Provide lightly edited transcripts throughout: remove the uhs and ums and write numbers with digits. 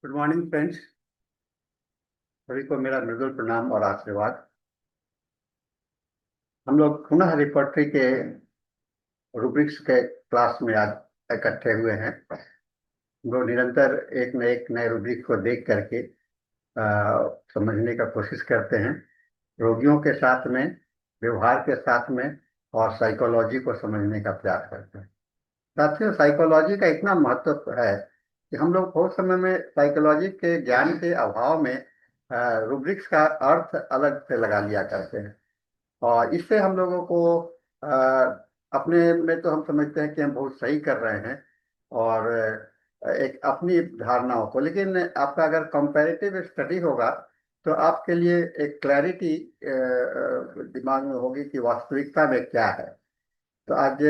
Good morning friends. सभी को मेरा मृदुल प्रणाम और आशीर्वाद। हम लोग पुनः रिपोर्टरी के रूब्रिक्स के क्लास में आज इकट्ठे हुए हैं। हम लोग निरंतर एक नए रूब्रिक को देख करके समझने का कोशिश करते हैं। रोगियों के साथ में, व्यवहार के साथ में, और साइकोलॉजी को समझने का प्रयास करते हैं। साथियों, साइकोलॉजी का इतना महत्व है कि हम लोग बहुत समय में साइकोलॉजी के ज्ञान के अभाव में रूब्रिक्स का अर्थ अलग से लगा लिया करते हैं। और इससे हम लोगों को अ, अपने में तो हम समझते हैं कि हम बहुत सही कर रहे हैं, और एक अपनी धारणाओं को, लेकिन आपका अगर कंपैरेटिव स्टडी होगा तो आपके लिए एक क्लैरिटी दिमाग में होगी कि वास्तविकता में क्या है। तो आज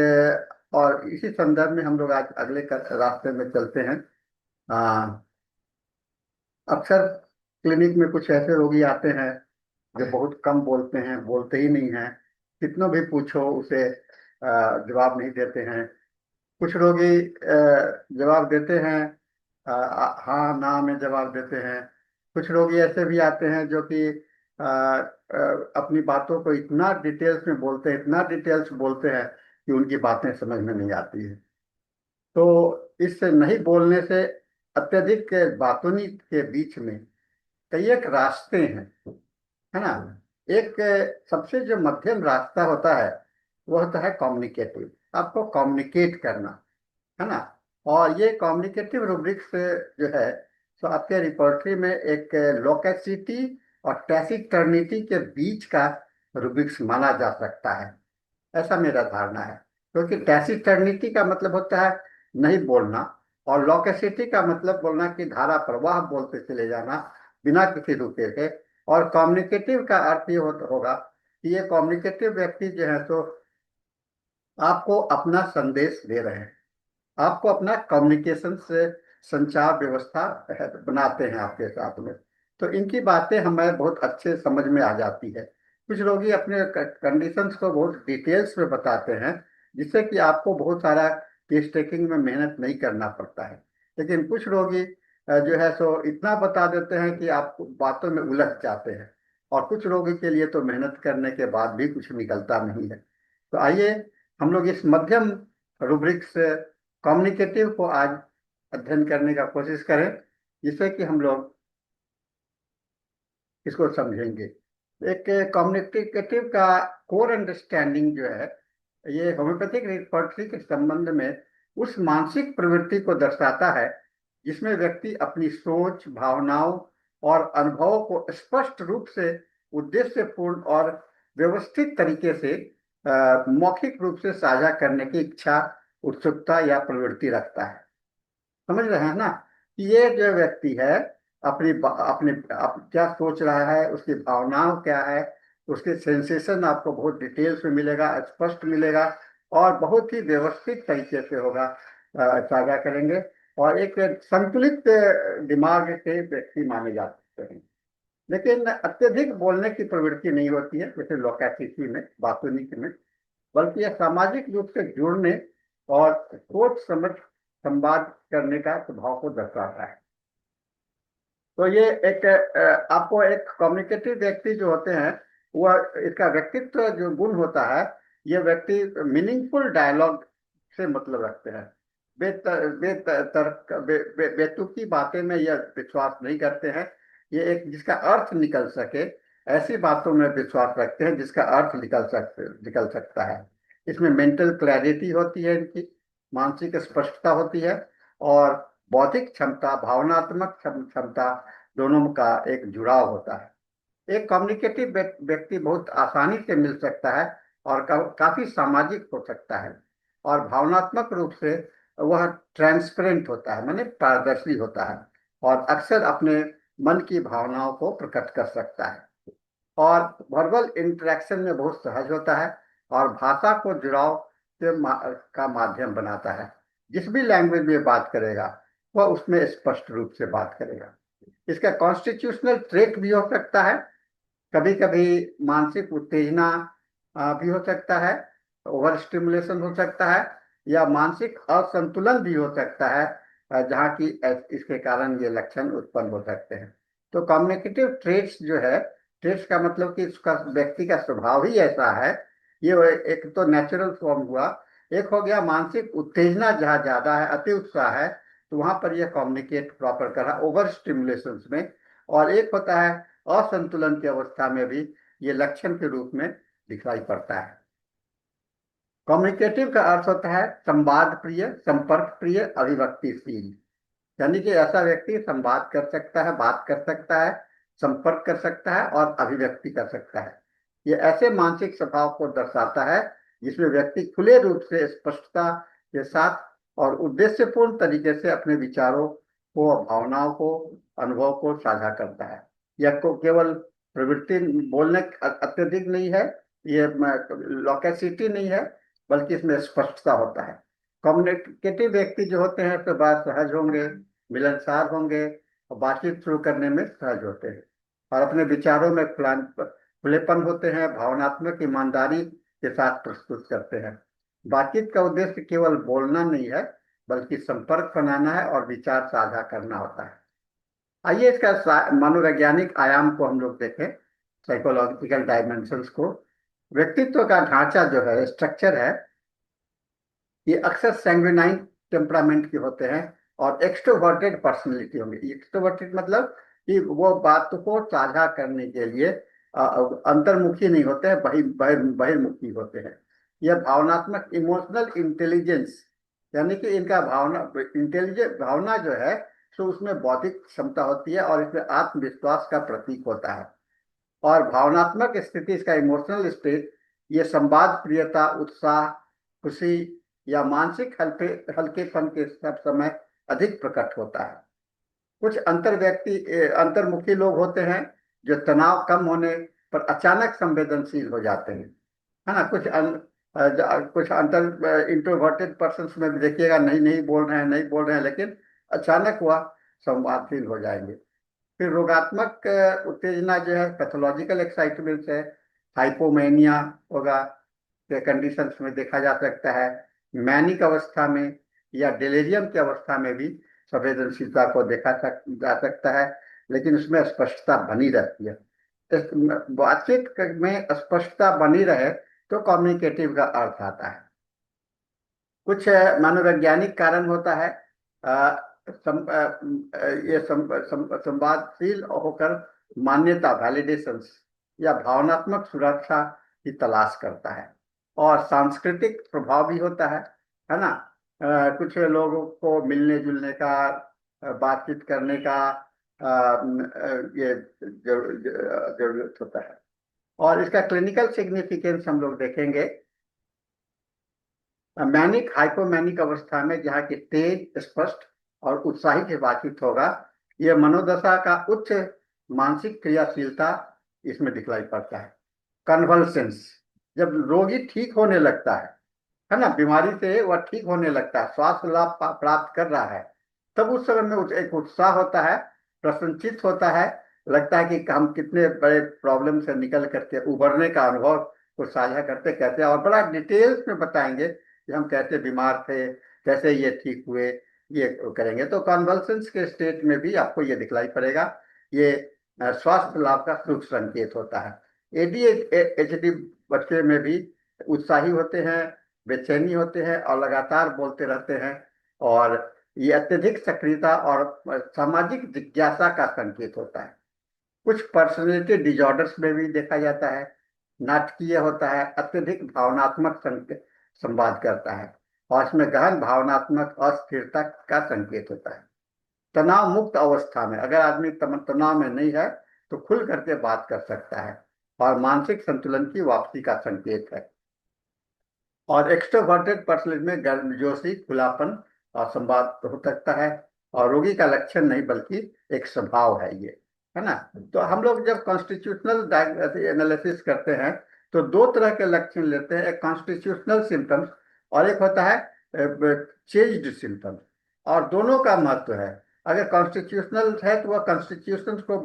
और इसी संदर्भ में हम लोग आज अगले रास्ते में चलते हैं। अक्सर क्लिनिक में कुछ ऐसे रोगी आते हैं जो बहुत कम बोलते हैं, बोलते ही नहीं हैं। कितनों भी पूछो उसे जवाब नहीं देते हैं। कुछ रोगी जवाब देते हैं, हाँ ना में जवाब देते हैं। कुछ रोगी ऐसे भी आते हैं जो कि अपनी बातों को इतना डिटेल्स में बोलते हैं, इतना डिटेल्स बोलते हैं कि उनकी बातें समझ में नहीं आती है। तो इस नहीं बोलने से, अत्यधिक बातूनी के बीच में कई एक रास्ते हैं, है ना। एक सबसे जो मध्यम रास्ता होता है वो होता है कम्युनिकेटिव। आपको कम्युनिकेट करना, है ना। और ये कम्युनिकेटिव रूब्रिक्स जो है, तो आपके रिपोर्टरी में एक लोकेसिटी और टैसिटर्निटी के बीच का रूब्रिक्स माना जा सकता है, ऐसा मेरा धारणा है। क्योंकि टैसिटर्निटी का मतलब होता है नहीं बोलना, और लॉकेसिटी का मतलब बोलना कि धारा प्रवाह बोलते चले जाना बिना किसी रुके के। और कम्युनिकेटिव का अर्थ ये होगा कि ये कम्युनिकेटिव व्यक्ति जो है तो आपको अपना संदेश दे रहे हैं, आपको अपना कम्युनिकेशन से संचार व्यवस्था बनाते हैं आपके साथ में। तो इनकी बातें हमें बहुत अच्छे समझ में आ जाती है। कुछ रोगी अपने कंडीशंस को बहुत डिटेल्स में बताते हैं, जिससे कि आपको बहुत सारा केस टेकिंग में मेहनत नहीं करना पड़ता है। लेकिन कुछ रोगी जो है सो इतना बता देते हैं कि आप बातों में उलझ जाते हैं। और कुछ रोगी के लिए तो मेहनत करने के बाद भी कुछ निकलता नहीं है। तो आइए हम लोग इस मध्यम रूब्रिक से कम्युनिकेटिव को आज अध्ययन करने का कोशिश करें, जिससे कि हम लोग इसको समझेंगे। एक कम्युनिकेटिव का कोर अंडरस्टैंडिंग जो है, ये होम्योपैथिक रिपर्टरी के संबंध में उस मानसिक प्रवृत्ति को दर्शाता है जिसमें व्यक्ति अपनी सोच, भावनाओं और अनुभवों को स्पष्ट रूप से, उद्देश्यपूर्ण और व्यवस्थित तरीके से मौखिक रूप से साझा करने की इच्छा, उत्सुकता या प्रवृत्ति रखता है। समझ रहे हैं ना कि ये जो व्यक्ति है क्या सोच रहा है, उसकी भावनाओं क्या है, उसके सेंसेशन आपको बहुत डिटेल्स में मिलेगा, स्पष्ट मिलेगा, और बहुत ही व्यवस्थित तरीके से होगा, साझा करेंगे। और एक संतुलित दिमाग के व्यक्ति माने जा सकते हैं। लेकिन अत्यधिक बोलने की प्रवृत्ति नहीं होती है, जैसे लोकेसिटी में, बातूनी में। बल्कि यह सामाजिक रूप से जुड़ने और सोच समझ संवाद करने का स्वभाव को दर्शाता है। तो ये एक आपको एक कम्युनिकेटिव व्यक्ति जो होते हैं, वह इसका व्यक्तित्व जो गुण होता है, ये व्यक्ति मीनिंगफुल डायलॉग से मतलब रखते हैं। बेतुकी बातें में यह विश्वास नहीं करते हैं। ये एक जिसका अर्थ निकल सके, ऐसी बातों में विश्वास रखते हैं जिसका अर्थ निकल सकता है। इसमें मेंटल क्लैरिटी होती है, इनकी मानसिक स्पष्टता होती है, और बौद्धिक क्षमता, भावनात्मक क्षमता, दोनों का एक जुड़ाव होता है। एक कम्युनिकेटिव व्यक्ति बहुत आसानी से मिल सकता है, और काफी सामाजिक हो सकता है, और भावनात्मक रूप से वह ट्रांसपेरेंट होता है, माने पारदर्शी होता है, और अक्सर अपने मन की भावनाओं को प्रकट कर सकता है, और वर्बल इंटरेक्शन में बहुत सहज होता है, और भाषा को जुड़ाव का माध्यम बनाता है। जिस भी लैंग्वेज में बात करेगा वह उसमें स्पष्ट रूप से बात करेगा। इसका कॉन्स्टिट्यूशनल ट्रेट भी हो सकता है। कभी कभी मानसिक उत्तेजना भी हो सकता है, ओवर स्टिमुलेशन हो सकता है, या मानसिक असंतुलन भी हो सकता है, जहाँ की इसके कारण ये लक्षण उत्पन्न हो सकते हैं। तो कम्युनिकेटिव ट्रेट्स जो है, ट्रेट्स का मतलब कि उसका व्यक्ति का स्वभाव ही ऐसा है। ये एक तो नेचुरल फॉर्म हुआ, एक हो गया मानसिक उत्तेजना जहाँ ज्यादा है, अति उत्साह है, तो वहां पर यह कम्युनिकेट प्रॉपर कर रहा है ओवर स्टिमुलेशन में। और एक होता है असंतुलन की अवस्था में भी ये लक्षण के रूप में दिखाई पड़ता है। कम्युनिकेटिव का अर्थ होता है संवाद प्रिय, संपर्क प्रिय, अभिव्यक्तिशील। यानी कि ऐसा व्यक्ति संवाद कर सकता है, बात कर सकता है, संपर्क कर सकता है और अभिव्यक्ति कर सकता है। ये ऐसे मानसिक स्वभाव को दर्शाता है जिसमें व्यक्ति खुले रूप से, स्पष्टता के साथ और उद्देश्यपूर्ण तरीके से अपने विचारों को, भावनाओं को, अनुभव को साझा करता है। यह को केवल प्रवृत्ति बोलने अत्यधिक नहीं है, ये लॉकेसिटी नहीं है, बल्कि इसमें स्पष्टता होता है। कम्युनिकेटिव व्यक्ति जो होते हैं तो बात सहज होंगे, मिलनसार होंगे और बातचीत शुरू करने में सहज होते हैं और अपने विचारों में खुलेपन होते हैं, भावनात्मक ईमानदारी के साथ प्रस्तुत करते हैं। बातचीत का उद्देश्य केवल बोलना नहीं है, बल्कि संपर्क बनाना है और विचार साझा करना होता है। आइए इसका मनोवैज्ञानिक आयाम को हम लोग देखें, साइकोलॉजिकल डायमेंशंस को। व्यक्तित्व का ढांचा जो है, स्ट्रक्चर है, ये अक्सर सैंग्विनाइन टेम्परामेंट के होते हैं और एक्सट्रोवर्टेड पर्सनैलिटी होंगे। एक्सट्रोवर्टेड मतलब कि वो बात को साझा करने के लिए अंतर्मुखी नहीं होते हैं, बहिर्मुखी होते हैं। यह भावनात्मक इमोशनल इंटेलिजेंस, यानी कि इनका भावना जो है, तो उसमें बौद्धिक क्षमता होती है और इसमें आत्मविश्वास का प्रतीक होता है। और भावनात्मक स्थिति, इसका इमोशनल स्टेट, ये संवाद प्रियता, उत्साह, खुशी या मानसिक हल्केपन के सब समय अधिक प्रकट होता है। कुछ अंतर्मुखी लोग होते हैं जो तनाव कम होने पर अचानक संवेदनशील हो जाते हैं, है ना। कुछ अंतर इंट्रोवर्टेड पर्सन में भी देखिएगा, नहीं नहीं बोल रहे हैं, नहीं बोल रहे हैं, लेकिन अचानक वह संवादशील हो जाएंगे। फिर रोगात्मक उत्तेजना जो है, पैथोलॉजिकल एक्साइटमेंट है, हाइपोमेनिया होगा के कंडीशंस में देखा जा सकता है। मैनिक अवस्था में या डिलीरियम की अवस्था में भी संवेदनशीलता को देखा जा सकता है, लेकिन उसमें स्पष्टता बनी रहती है। बातचीत में स्पष्टता बनी रहे तो कम्युनिकेटिव का अर्थ आता है। कुछ मनोवैज्ञानिक कारण होता है। ये संवादशील होकर मान्यता, वैलिडेशंस या भावनात्मक सुरक्षा की तलाश करता है। और सांस्कृतिक प्रभाव भी होता है ना। कुछ लोगों को मिलने जुलने का, बातचीत करने का ये जरूरत होता है। और इसका क्लिनिकल सिग्निफिकेंस हम लोग देखेंगे। मैनिक हाइपोमैनिक अवस्था में जहाँ की तेज, स्पष्ट और उत्साही से बातचीत होगा, यह मनोदशा का उच्च मानसिक क्रियाशीलता इसमें दिखलाई पड़ता है। कन्वल्सेंस, जब रोगी ठीक होने लगता है ना, बीमारी से वह ठीक होने लगता है, स्वास्थ्य लाभ प्राप्त कर रहा है, तब उस समय में एक उत्साह होता है, प्रसन्नचित होता है, लगता है कि हम कितने बड़े प्रॉब्लम से निकल करके उभरने का अनुभव को साझा करते कहते हैं और बड़ा डिटेल्स में बताएंगे कि हम कैसे बीमार थे, कैसे ये ठीक हुए, ये करेंगे। तो कन्वल्सेंस के स्टेट में भी आपको ये दिखलाई पड़ेगा। ये स्वास्थ्य लाभ का शुभ संकेत होता है। ADHD बच्चे में भी उत्साही होते हैं, बेचैनी होते हैं और लगातार बोलते रहते हैं। और ये अत्यधिक सक्रियता और सामाजिक जिज्ञासा का संकेत होता है। कुछ पर्सनैलिटी डिजॉर्डर्स में भी देखा जाता है। नाटकीय होता है, अत्यधिक भावनात्मक संवाद करता है और इसमें गहन भावनात्मक अस्थिरता का संकेत होता है। तनाव मुक्त अवस्था में अगर आदमी तनाव में नहीं है तो खुल करके बात कर सकता है और मानसिक संतुलन की वापसी का संकेत है। और एक्सट्रोवर्टेड पर्सनैलिटी में गर्मजोशी, खुलापन और संवाद हो सकता है और रोगी का लक्षण नहीं बल्कि एक स्वभाव है ये, है ना। तो हम लोग जब कॉन्स्टिट्यूशनल एनालिसिस करते हैं तो दो तरह के लक्षण लेते हैं, एक कॉन्स्टिट्यूशनल सिम्टम्स और एक होता है चेंज्ड सिम्टम्स। और दोनों का महत्व है। अगर कॉन्स्टिट्यूशनल है तो वह कॉन्स्टिट्यूशन को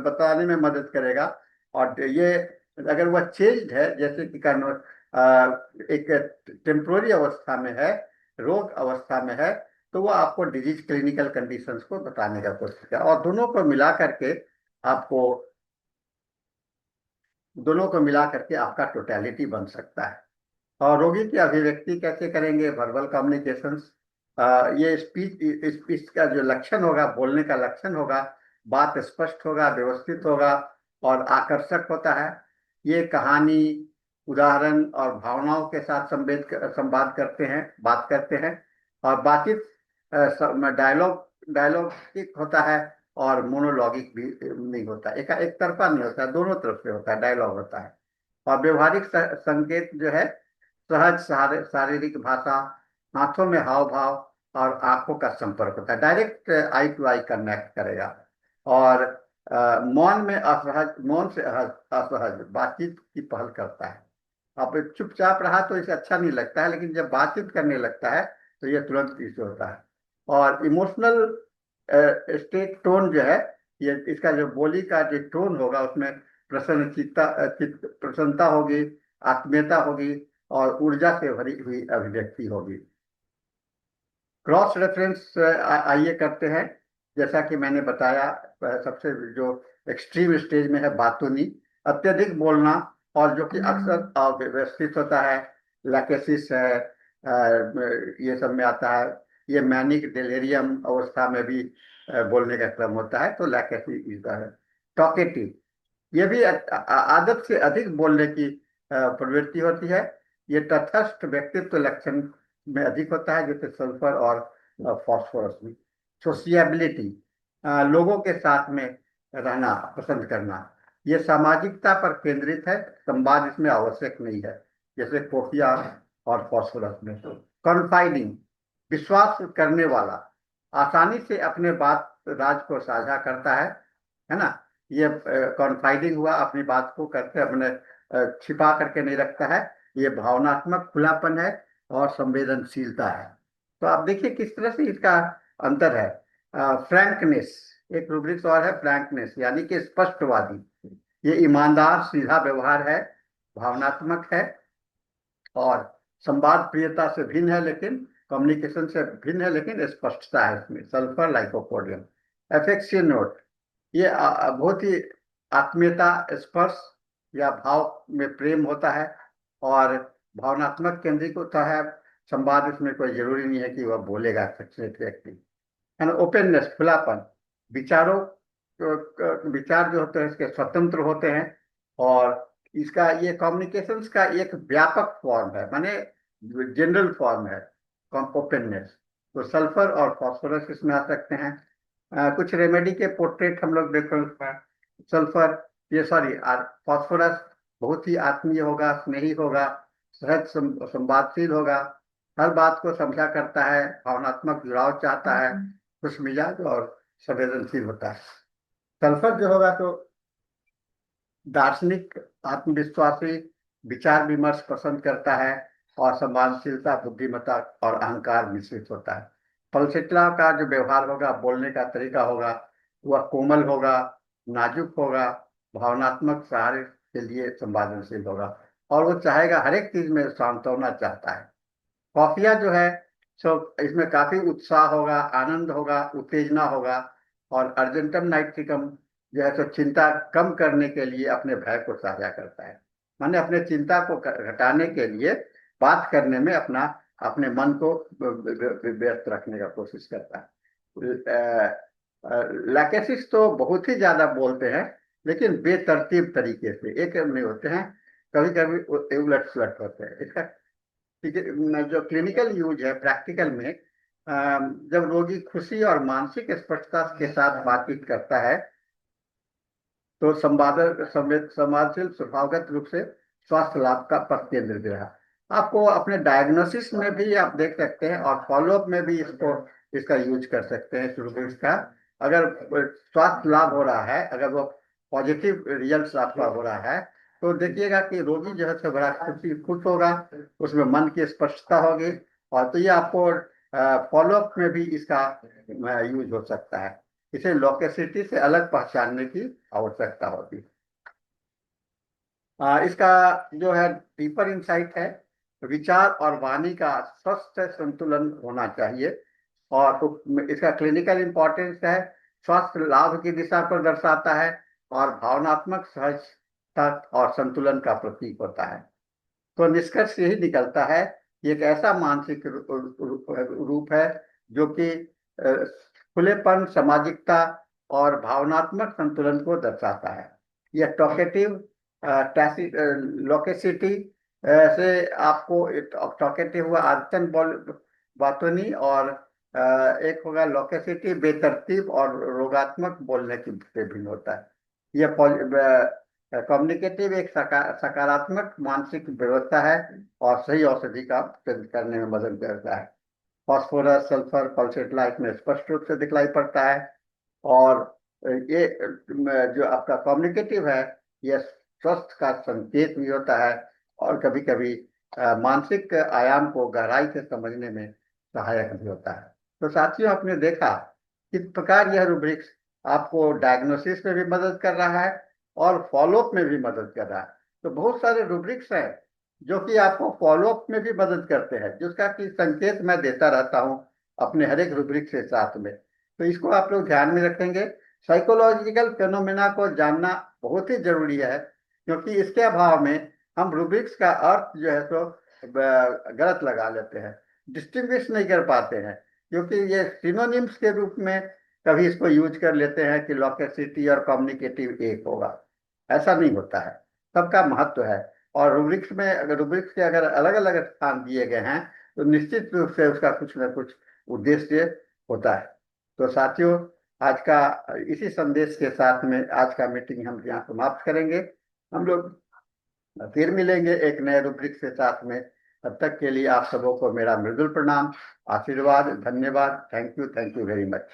बताने में मदद करेगा, और ये अगर वह चेंज्ड है, जैसे कि एक टेम्पोररी अवस्था में है, रोग अवस्था में है, तो वो आपको डिजीज क्लिनिकल कंडीशंस को बताने का कोशिश किया, और आपको दोनों को मिला करके आपका टोटलिटी बन सकता है। और रोगी की अभिव्यक्ति कैसे करेंगे, वर्बल कम्युनिकेशंस, ये स्पीच का जो लक्षण होगा, बोलने का लक्षण होगा, बात स्पष्ट होगा, व्यवस्थित होगा और आकर्षक होता है। ये कहानी, उदाहरण और भावनाओं के साथ संवाद करते हैं, बात करते हैं। और बातचीत डायलॉग डायलॉगिक होता है और मोनोलॉगिक भी नहीं होता, एक तरफा नहीं होता, दोनों तरफ से होता है, डायलॉग होता है। और व्यवहारिक संकेत जो है, सहज शारीरिक भाषा, हाथों में हाव भाव और आंखों का संपर्क होता है, direct eye to eye connect करेगा। और मौन से असहज बातचीत की पहल करता है। अब चुपचाप रहा तो इसे अच्छा नहीं लगता है, लेकिन जब बातचीत करने लगता है तो ये तुरंत इसे होता है। और इमोशनल स्टेट टोन जो है, ये इसका जो बोली का जो टोन होगा उसमें प्रसन्नता होगी, आत्मीयता होगी और ऊर्जा से भरी हुई अभिव्यक्ति होगी। क्रॉस रेफरेंस आइए करते हैं। जैसा कि मैंने बताया, सबसे जो एक्सट्रीम स्टेज में है बातूनी, अत्यधिक बोलना, और जो कि अक्सर अव्यवस्थित होता है, लैकेसिस है, ये सब में आता है। ये मैनिक डिलीरियम अवस्था में भी बोलने का क्रम होता है, तो लैकेसिस है। टॉकेटिव, ये भी आदत से अधिक बोलने की प्रवृत्ति होती है। ये तटस्थ व्यक्तित्व लक्षण में अधिक होता है, जैसे सल्फर और फास्फोरस में। सोशिएबिलिटी, लोगों के साथ में रहना पसंद करना, ये सामाजिकता पर केंद्रित है, संवाद इसमें आवश्यक नहीं है, जैसे कोफिया और फास्फोरस में। कॉन्फाइडिंग, विश्वास करने वाला, आसानी से अपने बात राज को साझा करता है ना। ये कॉन्फाइडिंग हुआ, अपनी बात को करके अपने छिपा करके नहीं रखता है। ये भावनात्मक खुलापन है और संवेदनशीलता है। तो आप देखिए किस तरह से इसका अंतर है। फ्रैंकनेस, एक रूब्रिक्स और है, फ्रैंकनेस यानी कि स्पष्टवादी। ये ईमानदार सीधा व्यवहार है, भावनात्मक है और संवाद प्रियता से भिन्न है, लेकिन कम्युनिकेशन से भिन्न है, लेकिन स्पष्टता है इसमें। Sulphur lycopodium. एफेक्शन नोट, ये बहुत ही आत्मीयता, स्पर्श या भाव में प्रेम होता है और भावनात्मक केंद्रित होता है। संवाद इसमें कोई जरूरी नहीं है कि वह बोलेगा सचेत व्यक्ति, है ना। ओपननेस, खुलापन, विचारों विचार जो होते हैं इसके स्वतंत्र होते हैं। और इसका ये कम्युनिकेशंस का एक व्यापक फॉर्म है, माने जनरल फॉर्म है ओपननेस। तो सल्फर और फास्फोरस इसमें आ सकते हैं। कुछ रेमेडी के पोर्ट्रेट हम लोग देख रहे हैं। सल्फर, ये सॉरी फास्फोरस बहुत ही आत्मीय होगा, स्नेही होगा, सहज संवादशील होगा, हर बात को समझा करता है, भावनात्मक जुड़ाव चाहता है, खुश मिजाज और संवेदनशील होता है। सल्फर जो होगा तो दार्शनिक, आत्मविश्वासी, विचार विमर्श पसंद करता है और संवादशीलता, बुद्धिमत्ता और अहंकार मिश्रित होता है। पलसेटला का जो व्यवहार होगा, बोलने का तरीका होगा, वह कोमल होगा, नाजुक होगा, भावनात्मक सहारे के लिए संवेदनशील होगा और वो चाहेगा, हर एक चीज में सांत्वना चाहता है। कॉफिया जो है सो इसमें काफी उत्साह होगा, आनंद होगा, उत्तेजना होगा। और अर्जेंटम नाइट्रिकम जो है तो चिंता कम करने के लिए अपने भय को साझा करता है, माने अपने चिंता को घटाने के लिए बात करने में अपने मन को व्यस्त रखने का कोशिश करता है। लैकेसिस तो बहुत ही ज्यादा बोलते हैं, लेकिन बेतरतीब तरीके से, एक नहीं होते हैं, कभी कभी उलट सुलट होते हैं। इसका ठीक है, जो क्लिनिकल यूज है प्रैक्टिकल में, जब रोगी खुशी और मानसिक स्पष्टता के साथ बातचीत करता है तो संवादशील स्वभावगत रूप से स्वास्थ्य लाभ का पर केंद्रित रहा। आपको अपने डायग्नोसिस में भी आप देख सकते हैं और फॉलोअप में भी इसका यूज कर सकते हैं शुरू में इसका। अगर स्वास्थ्य लाभ हो रहा है, अगर वो पॉजिटिव रिजल्ट आपका हो रहा है, तो देखिएगा कि रोगी जो है तो बड़ा खुश होगा, उसमें मन की स्पष्टता होगी। और तो ये आपको फॉलोअप में भी इसका यूज हो सकता है। इसे लोकेसिटी से अलग पहचानने की आवश्यकता होती है। इसका जो है डीपर इंसाइट है, विचार और वाणी का स्वस्थ संतुलन होना चाहिए और इसका क्लिनिकल इंपॉर्टेंस है, स्वास्थ्य लाभ की दिशा को दर्शाता है, और भावनात्मक सहजता और संतुलन का प्रतीक होता है। तो निष्कर्ष यही निकलता है कि एक ऐसा मानसिक रूप है जो कि खुलेपन, सामाजिकता और भावनात्मक संतुलन को दर्शाता है। यह टॉकेटिव लोकेसिटी से आपको, टॉकेटिव हुआ आदतन बातों नहीं, और एक होगा लोकेसिटी बेतरतीब और रोगात्मक बोलने की से भिन्न होता है। यह कम्युनिकेटिव एक सकारात्मक मानसिक व्यवस्था है और सही औषधि का प्रयोग करने में मदद करता है। फास्फोरस, सल्फर पल्सेट लाइफ में स्पष्ट रूप से दिखलाई पड़ता है। और ये जो आपका कम्युनिकेटिव है, यह स्वस्थ का संकेत भी होता है, और कभी कभी मानसिक आयाम को गहराई से समझने में सहायक भी होता है। तो साथियों, आपने देखा किस प्रकार यह रूब्रिक्स आपको डायग्नोसिस में भी मदद कर रहा है और फॉलोअप में भी मदद कर रहा है। तो बहुत सारे रूब्रिक्स हैं जो कि आपको फॉलोअप में भी मदद करते हैं, जिसका कि संकेत मैं देता रहता हूं अपने हर एक रूब्रिक के साथ में। तो इसको आप लोग ध्यान में रखेंगे। साइकोलॉजिकल फेनोमेना को जानना बहुत ही जरूरी है, क्योंकि इसके अभाव में हम रूब्रिक्स का अर्थ जो है तो गलत लगा लेते हैं, डिस्टिंग्विश नहीं कर पाते हैं, क्योंकि ये सिनोनिम्स के रूप में कभी इसको यूज कर लेते हैं कि लॉकेसिटी और कम्युनिकेटिव एक होगा। ऐसा नहीं होता है, सबका महत्व है। और रूब्रिक्स में, अगर रूब्रिक्स के अगर अलग अलग स्थान दिए गए हैं तो निश्चित रूप से उसका कुछ ना कुछ उद्देश्य होता है। तो साथियों, आज का इसी संदेश के साथ में आज का मीटिंग हम यहाँ समाप्त करेंगे। हम लोग फिर मिलेंगे एक नए रूब्रिक के साथ में। तब तक के लिए आप सबों को मेरा मृदुल प्रणाम, आशीर्वाद, धन्यवाद। Thank you very much.